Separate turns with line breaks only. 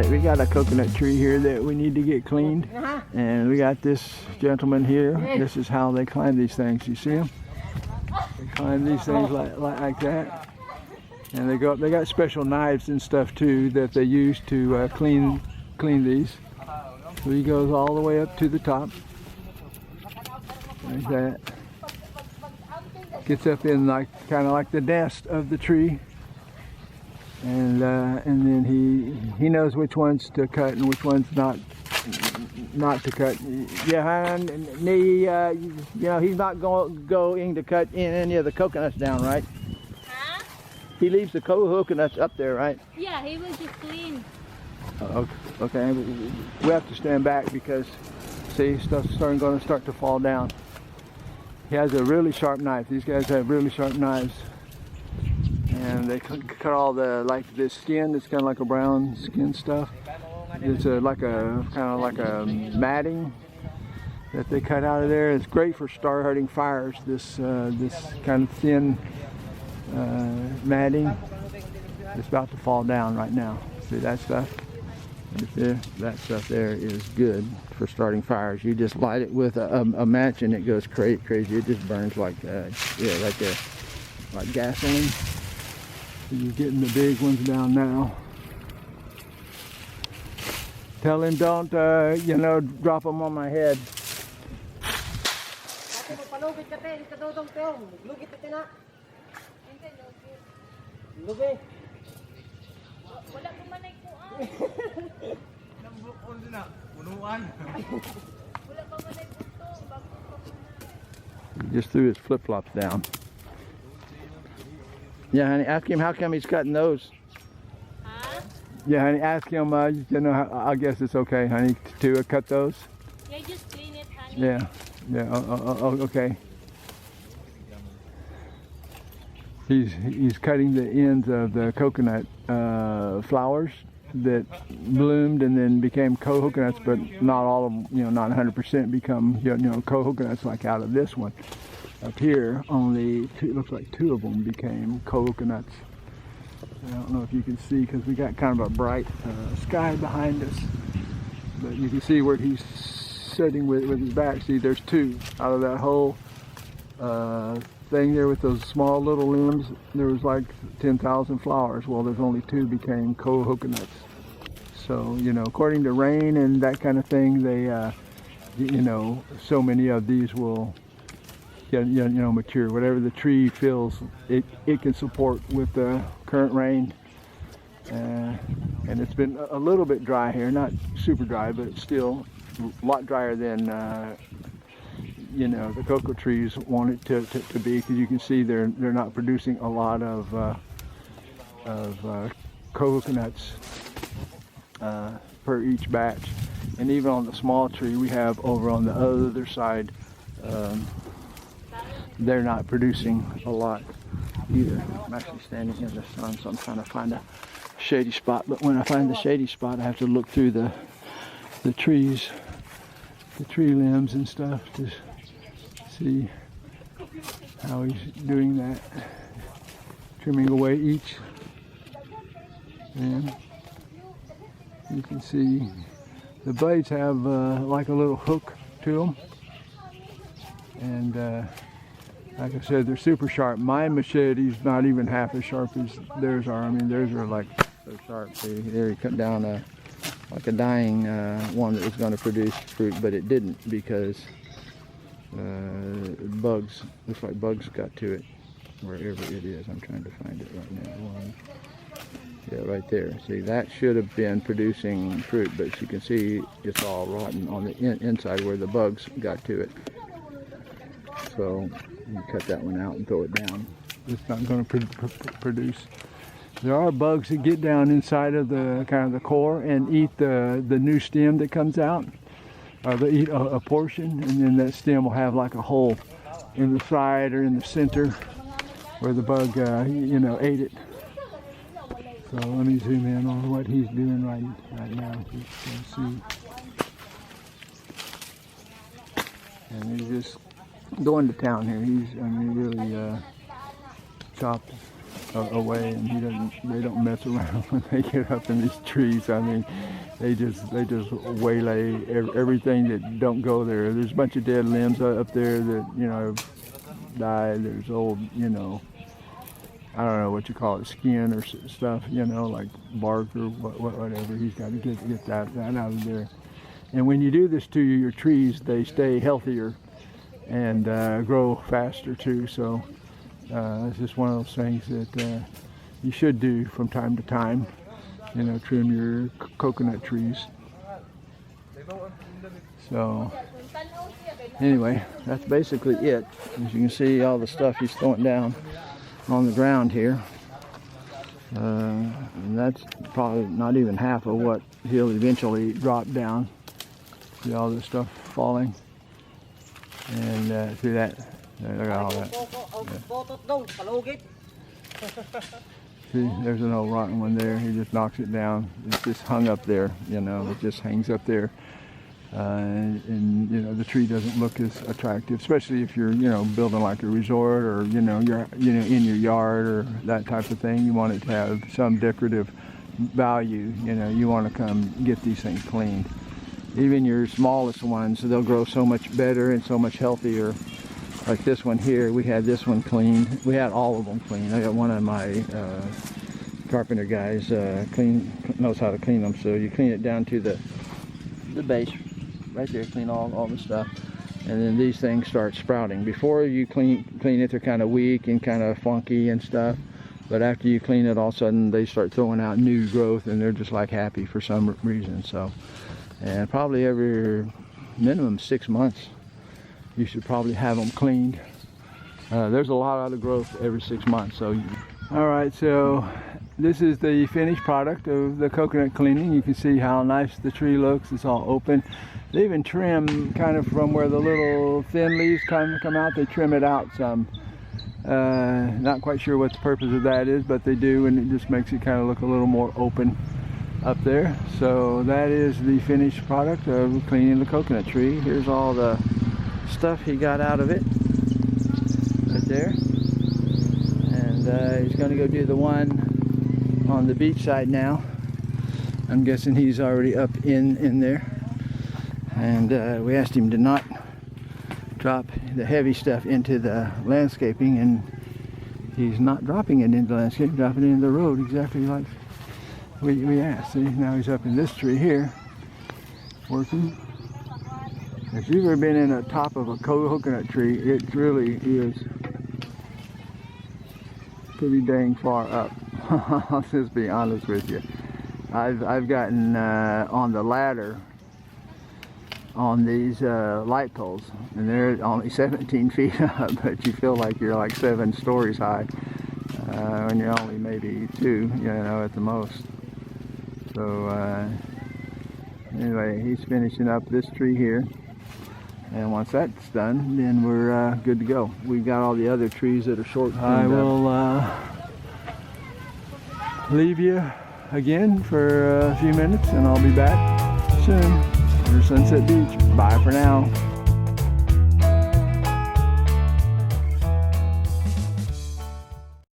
we got a coconut tree here that we need to get cleaned, and we got this gentleman here. This is how they climb these things. You see them? They climb these things like that, and they go up. They got special knives and stuff too that they use to clean these. So he goes all the way up to the top, like that. Gets up in kind of like the nest of the tree. And then he knows which ones to cut and which ones not to cut. Yeah, and you know, he's not going to cut any of the coconuts down, right?
Huh?
He leaves the coconuts up there, right?
Yeah, he will just clean.
Okay, we have to stand back because see, stuff's going to start to fall down. He has a really sharp knife. These guys have really sharp knives. And they cut all the, like this skin, it's kind of like a brown skin stuff. It's kind of like a matting that they cut out of there. It's great for starting fires, this kind of thin matting. It's about to fall down right now. See that stuff? That stuff there is good for starting fires. You just light it with a match and it goes crazy. It just burns like, yeah, right there, like gasoline. He's getting the big ones down now. Tell him don't, you know, drop them on my head. He just threw his flip-flops down. Yeah, honey, ask him how come he's cutting those.
Huh?
Yeah, honey, ask him, you know, I guess it's okay, honey, to cut those.
Yeah, just clean it, honey.
Yeah, okay. He's cutting the ends of the coconut flowers that bloomed and then became coconuts, but not all of them, you know, not 100% become, you know, coconuts like out of this one. Up here, only two, it looks like 2 of them became coconuts. I don't know if you can see because we got kind of a bright sky behind us, but you can see where he's sitting with his back. See, there's 2 out of that whole thing there with those small little limbs. There was like 10,000 flowers. Well, there's only 2 became coconuts. So, you know, according to rain and that kind of thing, they, you know, so many of these will, you know, mature. Whatever the tree feels it can support with the current rain. And it's been a little bit dry here, not super dry, but it's still a lot drier than you know, the cocoa trees want it to be, because you can see they're not producing a lot of coconuts per each batch. And even on the small tree we have over on the other side, they're not producing a lot either. I'm actually standing in the sun, so I'm trying to find a shady spot, but when I find the shady spot I have to look through the trees, the tree limbs and stuff to see how he's doing that, trimming away each. And you can see the blades have like a little hook to them, and like I said, they're super sharp. My machete's not even half as sharp as theirs are. I mean, theirs are like so sharp. See, there he cut down like a dying one that was going to produce fruit, but it didn't because bugs, looks like bugs got to it, wherever it is. I'm trying to find it right now. Yeah, right there. See, that should have been producing fruit, but as you can see, it's all rotten on the inside where the bugs got to it. So you cut that one out and throw it down. It's not going to produce. There are bugs that get down inside of the kind of the core and eat the new stem that comes out. They eat a portion, and then that stem will have like a hole in the side or in the center where the bug, you know, ate it. So let me zoom in on what he's doing right now. You can see. And he's just going to town here. He's, I mean, really chopped away, and they don't mess around when they get up in these trees. I mean, they just waylay everything that don't go there. There's a bunch of dead limbs up there that, you know, died. There's old, you know, I don't know what you call it, skin or stuff, you know, like bark or whatever. He's got to get that out of there. And when you do this to your trees, they stay healthier and grow faster too. So it's just one of those things that you should do from time to time. You know, trim your coconut trees. So anyway, that's basically it. As you can see, all the stuff he's throwing down on the ground here. And that's probably not even half of what he'll eventually drop down. See all this stuff falling. And see that? Look at all that. Yeah. See, there's an old rotten one there. He just knocks it down. It's just hung up there, you know. It just hangs up there. And you know, the tree doesn't look as attractive, especially if you're, you know, building like a resort, or you know, you're in your yard or that type of thing. You want it to have some decorative value. You know, you want to come get these things cleaned. Even your smallest ones, they'll grow so much better and so much healthier. Like this one here, we had this one cleaned. We had all of them cleaned. I got one of my carpenter guys knows how to clean them. So you clean it down to the base, right there. Clean all the stuff, and then these things start sprouting. Before you clean it, they're kind of weak and kind of funky and stuff. But after you clean it, all of a sudden they start throwing out new growth, and they're just like happy for some reason. So, and probably every minimum 6 months. You should probably have them cleaned. There's a lot of growth every 6 months. So, all right. So this is the finished product of the coconut cleaning. You can see how nice the tree looks. It's all open. They even trim kind of from where the little thin leaves come out. They trim it out some. Not quite sure what the purpose of that is, but they do, and it just makes it kind of look a little more open up there. So that is the finished product of cleaning the coconut tree. Here's all the stuff he got out of it right there, and he's going to go do the one on the beach side now. I'm guessing he's already up in there, and we asked him to not drop the heavy stuff into the landscaping, and he's not dropping it into the landscape, dropping it into the road exactly like we asked. See, now he's up in this tree here working. If you've ever been in the top of a coconut tree, it really is pretty dang far up. I'll just be honest with you. I've gotten on the ladder on these light poles, and they're only 17 feet up, but you feel like you're like 7 stories high when you're only maybe 2, you know, at the most. So anyway, he's finishing up this tree here. And once that's done, then we're good to go. We've got all the other trees that are short. I will leave you again for a few minutes, and I'll be back soon for Sunset Beach. Bye for now.